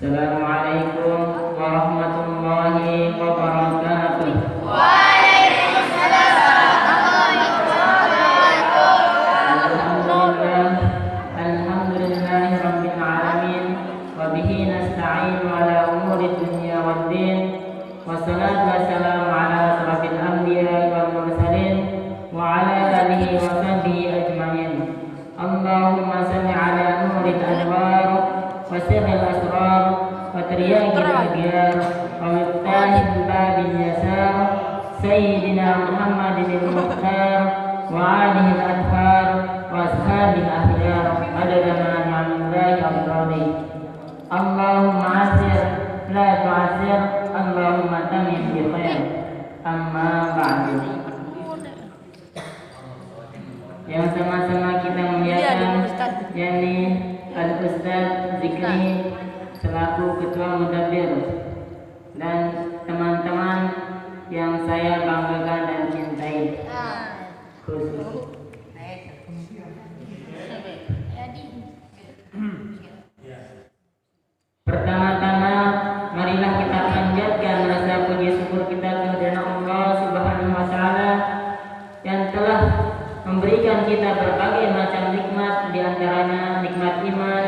Assalamualaikum warahmatullahi wabarakatuh. Waalaikumsalam warahmatullahi wabarakatuh. Alhamdulillahi rabbil alamin wa bihi nasta'in ala umuri dunya waddin. Wassalatu wassalamu ala asrafil anbiya'i wal mursalin wa ala alihi wa sahbihi ajma'in. Allahumma salli ala nuril anwar wa sirril asrar wa tiryaqil abyar wa miftahil babil yasar sayyidina Muhammadin al-Mukhtar wa alihi al-adhar wa ashabil akhyar adada ma ni'amillahi al-radhi. Allahumma asir la tu'asir, Allahumma tamim bi khair. Amma ba'du. Yang sama-sama kita muliakan yakni Al-Ustaz Zikri selaku Ketua Mudabbir dan teman-teman yang saya banggakan dan cintai khusus. Pertama-tama marilah kita panjatkan rasa puji syukur kita kepada Allah Subhanahu wa taala yang telah memberikan kita berbagai macam nikmat, di antaranya nikmat iman,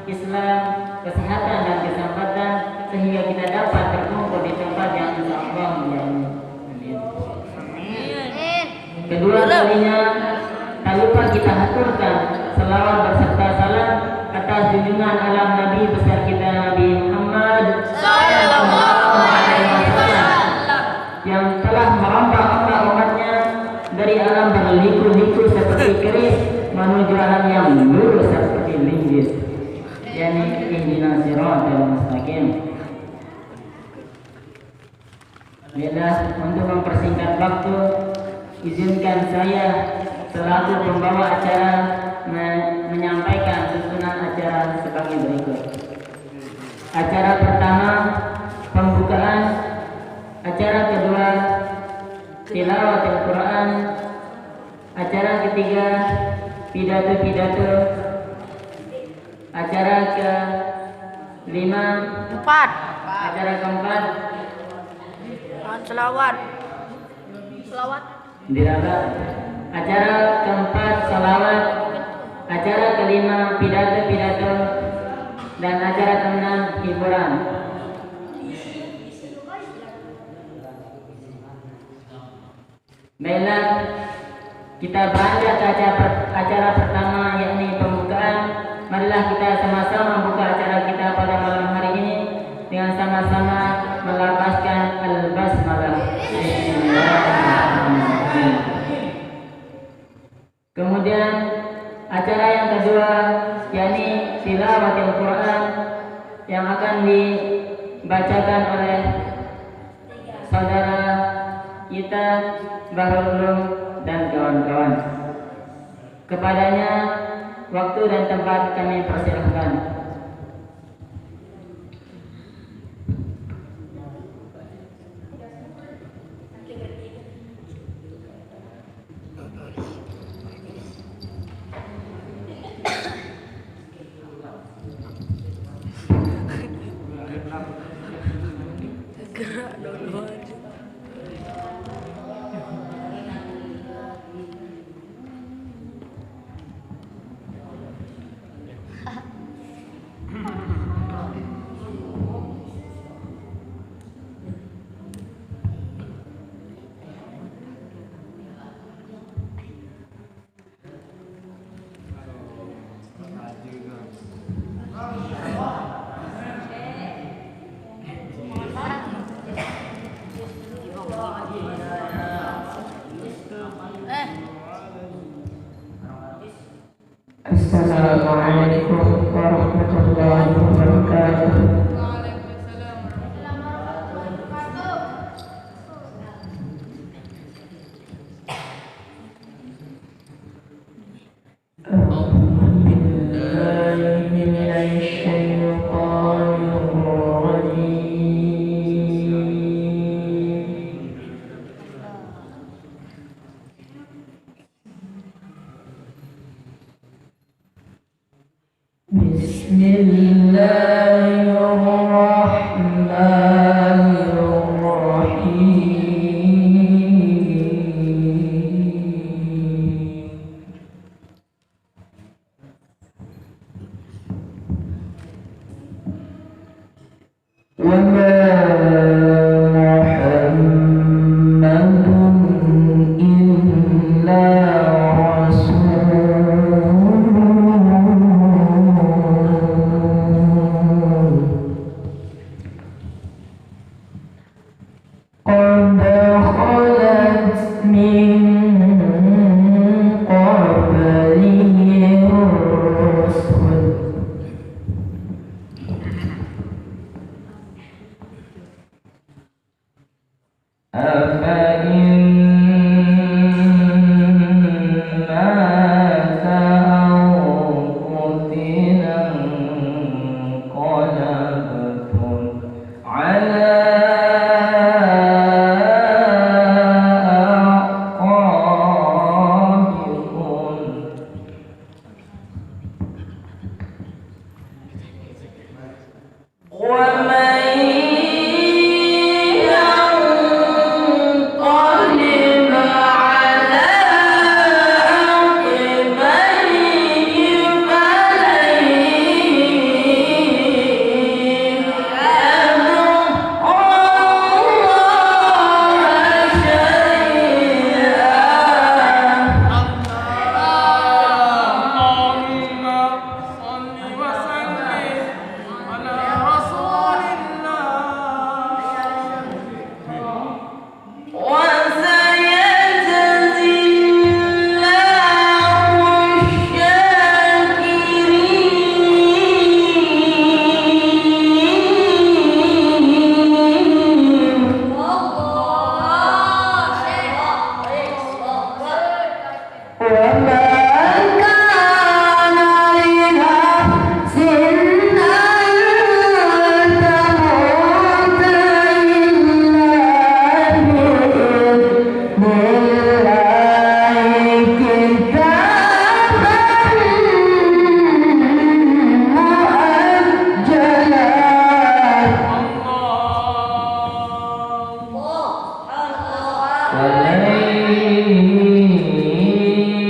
Islam, kesehatan dan kesempatan sehingga kita dapat berkumpul di tempat yang insyaallah mulia ini. Kedua kalinya tak lupa kita haturkan selawat berserta salam atas junjungan alam Nabi besar kita Nabi Muhammad sallallahu alaihi wasallam yang telah merambah umatnya dari alam berliku-liku seperti keris menuju alam yang lurus seperti linggis, yakni ihdinas siratal mustaqim. Baiklah, untuk mempersingkat waktu, izinkan saya selaku pembawa acara menyampaikan susunan acara sebagai berikut. Acara pertama pembukaan, acara kedua tilawat Al-Quran, acara ketiga pidato-pidato, acara kelima acara keempat Selawat. diraga, acara keempat salawat, acara kelima pidato-pidato, dan acara keenam hiburan. Baiklah, kita beranjak ke acara pertama yakni pembukaan. Marilah kita sama-sama membuka acara kita pada malam hari ini dengan sama-sama melafazkan al-basmalah. Kemudian acara yang kedua yakni tilawat Al-Quran yang akan dibacakan oleh saudara kita Bahrul Ulum dan kawan-kawan. Kepadanya waktu dan tempat kami persilahkan. Gerak dulu. Assalamualaikum warahmatullahi wabarakatuh.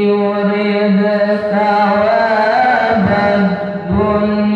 يرد ثواب الدنيا